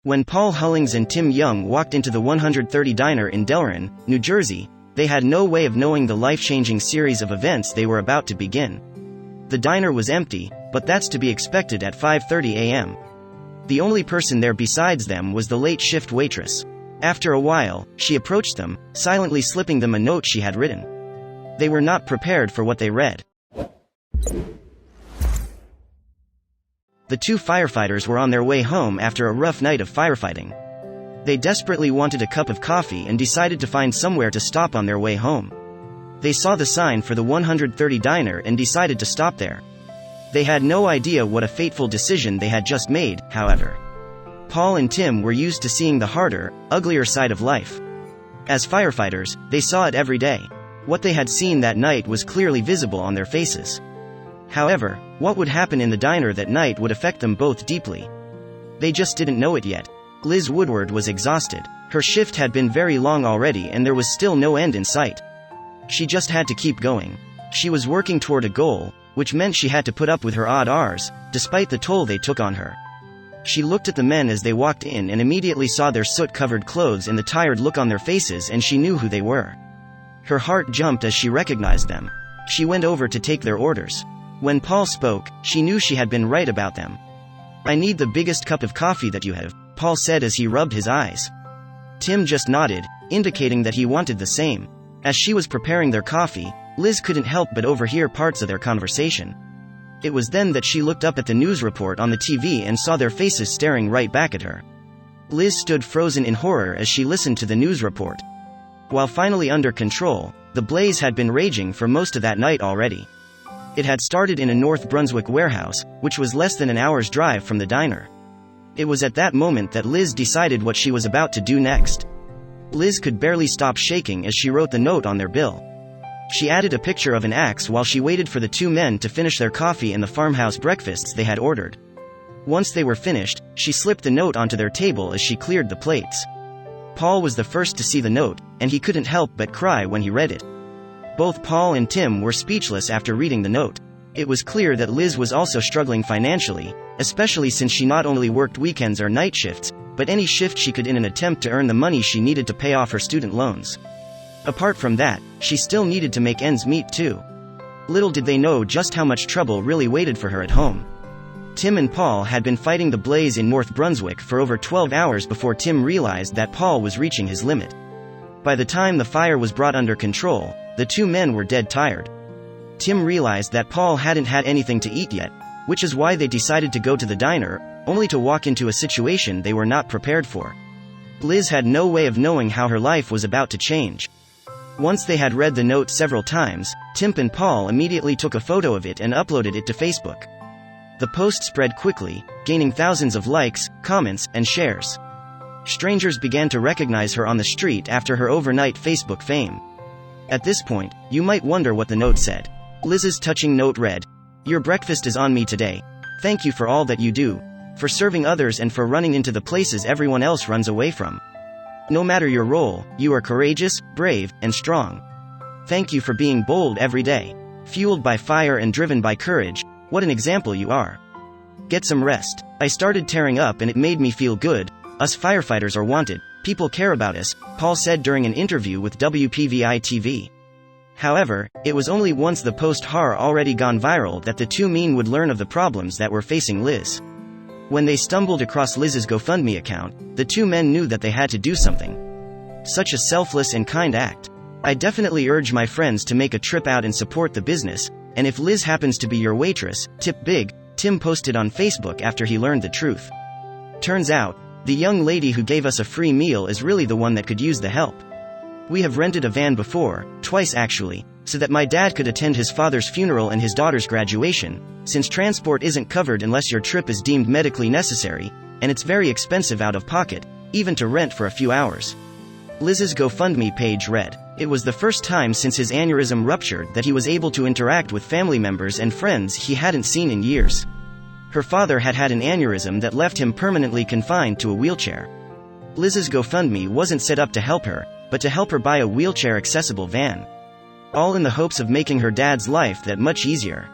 When Paul Hullings and Tim Young walked into the 130 diner in Delran, New Jersey, they had no way of knowing the life-changing series of events they were about to begin. The diner was empty, but that's to be expected at 5:30 a.m. The only person there besides them was the late shift waitress. After a while, she approached them, silently slipping them a note she had written. They were not prepared for what they read. The two firefighters were on their way home after a rough night of firefighting. They desperately wanted a cup of coffee and decided to find somewhere to stop on their way home. They saw the sign for the 130 diner and decided to stop there. They had no idea what a fateful decision they had just made, however. Paul and Tim were used to seeing the harder, uglier side of life. As firefighters, they saw it every day. What they had seen that night was clearly visible on their faces. However, what would happen in the diner that night would affect them both deeply. They just didn't know it yet. Liz Woodward was exhausted. Her shift had been very long already and there was still no end in sight. She just had to keep going. She was working toward a goal, which meant she had to put up with her odd hours, despite the toll they took on her. She looked at the men as they walked in and immediately saw their soot-covered clothes and the tired look on their faces, and she knew who they were. Her heart jumped as she recognized them. She went over to take their orders. When Paul spoke, she knew she had been right about them. "I need the biggest cup of coffee that you have," Paul said as he rubbed his eyes. Tim just nodded, indicating that he wanted the same. As she was preparing their coffee, Liz couldn't help but overhear parts of their conversation. It was then that she looked up at the news report on the TV and saw their faces staring right back at her. Liz stood frozen in horror as she listened to the news report. While finally under control, the blaze had been raging for most of that night already. It had started in a North Brunswick warehouse, which was less than an hour's drive from the diner. It was at that moment that Liz decided what she was about to do next. Liz could barely stop shaking as she wrote the note on their bill. She added a picture of an axe while she waited for the two men to finish their coffee and the farmhouse breakfasts they had ordered. Once they were finished, she slipped the note onto their table as she cleared the plates. Paul was the first to see the note, and he couldn't help but cry when he read it. Both Paul and Tim were speechless after reading the note. It was clear that Liz was also struggling financially, especially since she not only worked weekends or night shifts, but any shift she could in an attempt to earn the money she needed to pay off her student loans. Apart from that, she still needed to make ends meet too. Little did they know just how much trouble really waited for her at home. Tim and Paul had been fighting the blaze in North Brunswick for over 12 hours before Tim realized that Paul was reaching his limit. By the time the fire was brought under control, the two men were dead tired. Tim realized that Paul hadn't had anything to eat yet, which is why they decided to go to the diner, only to walk into a situation they were not prepared for. Liz had no way of knowing how her life was about to change. Once they had read the note several times, Tim and Paul immediately took a photo of it and uploaded it to Facebook. The post spread quickly, gaining thousands of likes, comments, and shares. Strangers began to recognize her on the street after her overnight Facebook fame. At this point, you might wonder what the note said. Liz's touching note read, "Your breakfast is on me today. Thank you for all that you do, for serving others and for running into the places everyone else runs away from. No matter your role, you are courageous, brave, and strong. Thank you for being bold every day. Fueled by fire and driven by courage, what an example you are. Get some rest. I started tearing up and it made me feel good. Us firefighters are wanted. People care about us," Paul said during an interview with WPVI-TV. However, it was only once the post had already gone viral that the two men would learn of the problems that were facing Liz. When they stumbled across Liz's GoFundMe account, the two men knew that they had to do something. Such a selfless and kind act. "I definitely urge my friends to make a trip out and support the business, and if Liz happens to be your waitress, tip big," Tim posted on Facebook after he learned the truth. "Turns out, the young lady who gave us a free meal is really the one that could use the help. We have rented a van before, twice actually, so that my dad could attend his father's funeral and his daughter's graduation, since transport isn't covered unless your trip is deemed medically necessary, and it's very expensive out of pocket, even to rent for a few hours." Liz's GoFundMe page read, "It was the first time since his aneurysm ruptured that he was able to interact with family members and friends he hadn't seen in years. Her father had had an aneurysm that left him permanently confined to a wheelchair. Liz's GoFundMe wasn't set up to help her, but to help her buy a wheelchair-accessible van. All in the hopes of making her dad's life that much easier."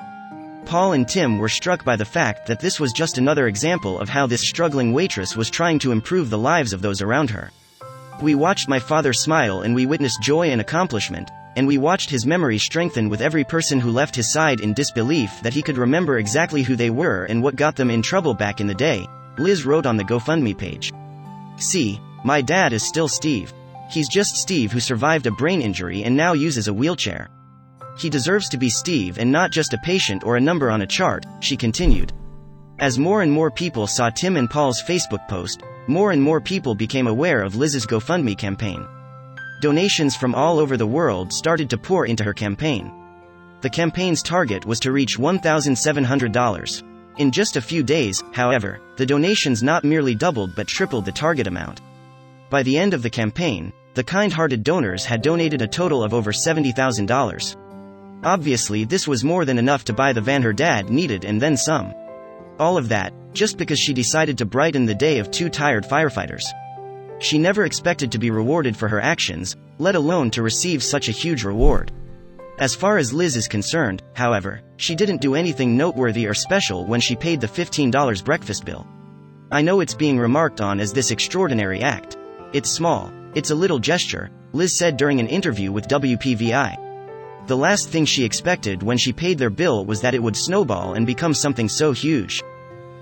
Paul and Tim were struck by the fact that this was just another example of how this struggling waitress was trying to improve the lives of those around her. We watched my father smile, and we witnessed joy and accomplishment, and we watched his memory strengthen with every person who left his side in disbelief that he could remember exactly who they were and what got them in trouble back in the day, Liz wrote on the GoFundMe page. See, my dad is still Steve. He's just Steve who survived a brain injury and now uses a wheelchair. He deserves to be Steve and not just a patient or a number on a chart, she continued. As more and more people saw Tim and Paul's Facebook post, more and more people became aware of Liz's GoFundMe campaign. Donations from all over the world started to pour into her campaign. The campaign's target was to reach $1,700. In just a few days, however, the donations not merely doubled but tripled the target amount. By the end of the campaign, the kind-hearted donors had donated a total of over $70,000. Obviously, this was more than enough to buy the van her dad needed and then some. All of that, just because she decided to brighten the day of two tired firefighters. She never expected to be rewarded for her actions, let alone to receive such a huge reward. As far as Liz is concerned, however, she didn't do anything noteworthy or special when she paid the $15 breakfast bill. I know it's being remarked on as this extraordinary act. It's small, it's a little gesture, Liz said during an interview with WPVI. The last thing she expected when she paid their bill was that it would snowball and become something so huge.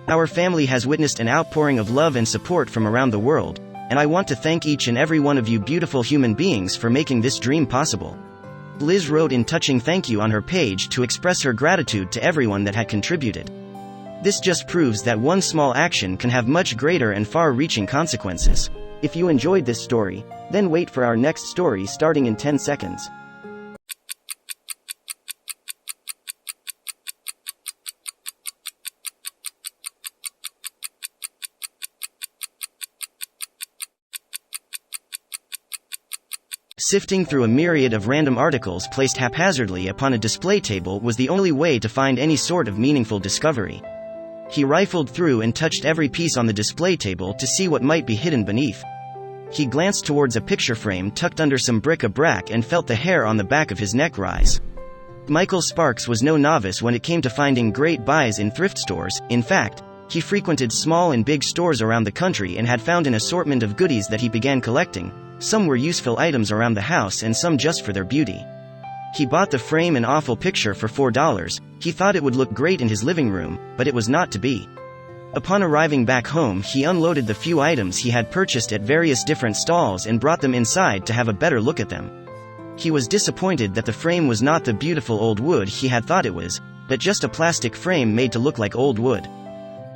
Our family has witnessed an outpouring of love and support from around the world, and I want to thank each and every one of you beautiful human beings for making this dream possible. Liz wrote in touching thank you on her page to express her gratitude to everyone that had contributed. This just proves that one small action can have much greater and far-reaching consequences. If you enjoyed this story, then wait for our next story starting in 10 seconds. Sifting through a myriad of random articles placed haphazardly upon a display table was the only way to find any sort of meaningful discovery. He rifled through and touched every piece on the display table to see what might be hidden beneath. He glanced towards a picture frame tucked under some bric-a-brac and felt the hair on the back of his neck rise. Michael Sparks was no novice when it came to finding great buys in thrift stores. In fact, he frequented small and big stores around the country and had found an assortment of goodies that he began collecting. Some were useful items around the house and some just for their beauty. He bought the frame and awful picture for $4. He thought it would look great in his living room, but it was not to be. Upon arriving back home, he unloaded the few items he had purchased at various different stalls and brought them inside to have a better look at them. He was disappointed that the frame was not the beautiful old wood he had thought it was, but just a plastic frame made to look like old wood.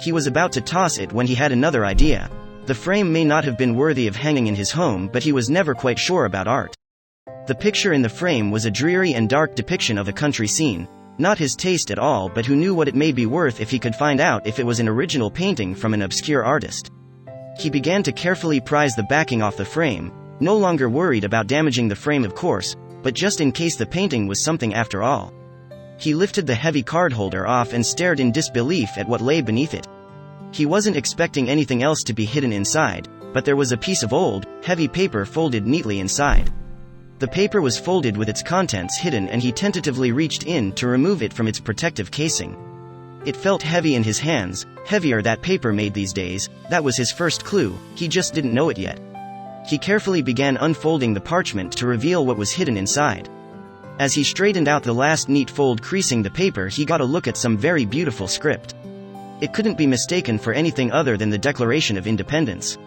He was about to toss it when he had another idea. The frame may not have been worthy of hanging in his home, but he was never quite sure about art. The picture in the frame was a dreary and dark depiction of a country scene, not his taste at all, but who knew what it may be worth if he could find out if it was an original painting from an obscure artist. He began to carefully prise the backing off the frame, no longer worried about damaging the frame of course, but just in case the painting was something after all. He lifted the heavy card holder off and stared in disbelief at what lay beneath it. He wasn't expecting anything else to be hidden inside, but there was a piece of old, heavy paper folded neatly inside. The paper was folded with its contents hidden, and he tentatively reached in to remove it from its protective casing. It felt heavy in his hands, heavier that paper made these days. That was his first clue, he just didn't know it yet. He carefully began unfolding the parchment to reveal what was hidden inside. As he straightened out the last neat fold creasing the paper, he got a look at some very beautiful script. It couldn't be mistaken for anything other than the Declaration of Independence.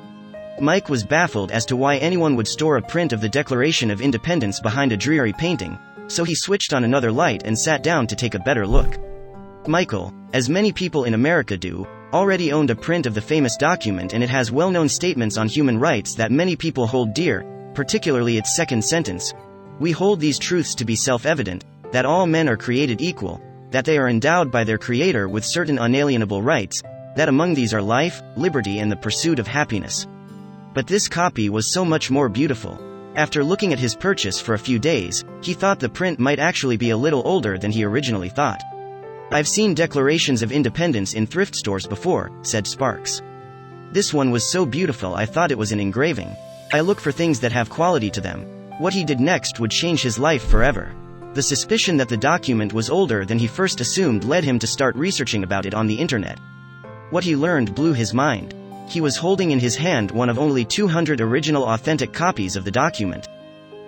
Mike was baffled as to why anyone would store a print of the Declaration of Independence behind a dreary painting, so he switched on another light and sat down to take a better look. Michael, as many people in America do, already owned a print of the famous document, and it has well-known statements on human rights that many people hold dear, particularly its second sentence. We hold these truths to be self-evident, that all men are created equal, that they are endowed by their Creator with certain unalienable rights, that among these are life, liberty, and the pursuit of happiness. But this copy was so much more beautiful. After looking at his purchase for a few days, he thought the print might actually be a little older than he originally thought. I've seen Declarations of Independence in thrift stores before, said Sparks. This one was so beautiful I thought it was an engraving. I look for things that have quality to them. What he did next would change his life forever. The suspicion that the document was older than he first assumed led him to start researching about it on the internet. What he learned blew his mind. He was holding in his hand one of only 200 original authentic copies of the document.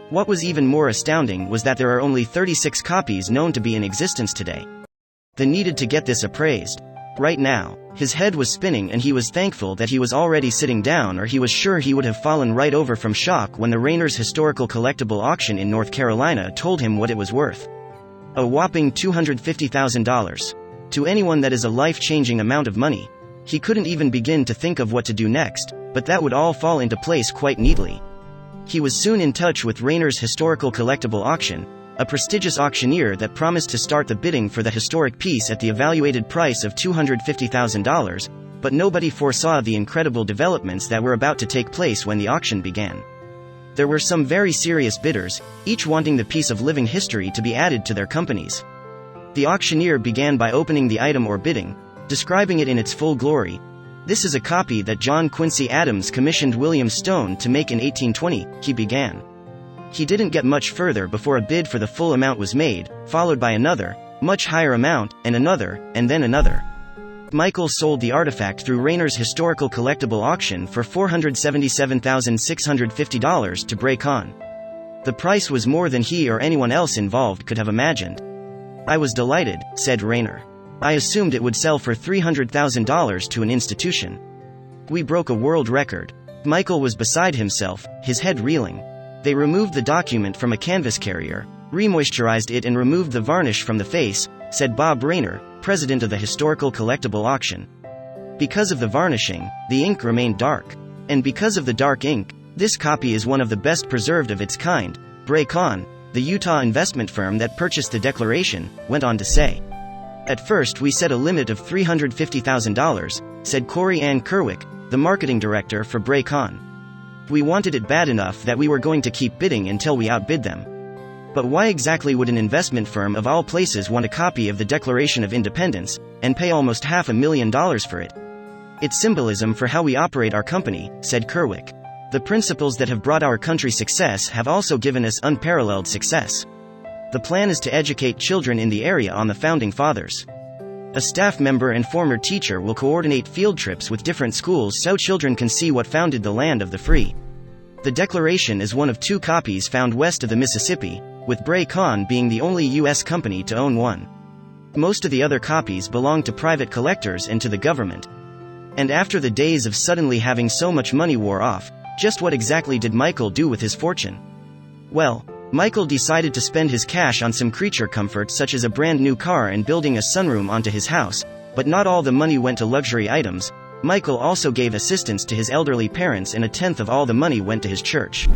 What was even more astounding was that there are only 36 copies known to be in existence today. They needed to get this appraised. Right now, his head was spinning and he was thankful that he was already sitting down, or he was sure he would have fallen right over from shock when the Rainer's Historical Collectible Auction in North Carolina told him what it was worth. A whopping $250,000. To anyone, that is a life-changing amount of money. He couldn't even begin to think of what to do next, but that would all fall into place quite neatly. He was soon in touch with Rainer's Historical Collectible Auction, a prestigious auctioneer that promised to start the bidding for the historic piece at the evaluated price of $250,000, but nobody foresaw the incredible developments that were about to take place when the auction began. There were some very serious bidders, each wanting the piece of living history to be added to their companies. The auctioneer began by opening the item or bidding, describing it in its full glory. "This is a copy that John Quincy Adams commissioned William Stone to make in 1820, he began. He didn't get much further before a bid for the full amount was made, followed by another, much higher amount, and another, and then another. Michael sold the artifact through Rainer's Historical Collectible Auction for $477,650 to Bray Kahn. The price was more than he or anyone else involved could have imagined. I was delighted," said Rainer. "I assumed it would sell for $300,000 to an institution. We broke a world record." Michael was beside himself, his head reeling. They removed the document from a canvas carrier, remoisturized it and removed the varnish from the face, said Bob Rainer, president of the Historical Collectible Auction. Because of the varnishing, the ink remained dark. And because of the dark ink, this copy is one of the best preserved of its kind, Bray Kahn, the Utah investment firm that purchased the declaration, went on to say. "At first we set a limit of $350,000, said Corey Ann Kerwick, the marketing director for Bray Kahn. We wanted it bad enough that we were going to keep bidding until we outbid them. But why exactly would an investment firm of all places want a copy of the Declaration of Independence, and pay almost $500,000 for it? It's symbolism for how we operate our company," said Kerwick. "The principles that have brought our country success have also given us unparalleled success. The plan is to educate children in the area on the Founding Fathers. A staff member and former teacher will coordinate field trips with different schools so children can see what founded the land of the free. The Declaration is one of 2 copies found west of the Mississippi, with Bray Kahn being the only U.S. company to own one. Most of the other copies belong to private collectors and to the government." And after the days of suddenly having so much money wore off, just what exactly did Michael do with his fortune? Well, Michael decided to spend his cash on some creature comforts such as a brand new car and building a sunroom onto his house, but not all the money went to luxury items. Michael also gave assistance to his elderly parents, and 1/10 of all the money went to his church.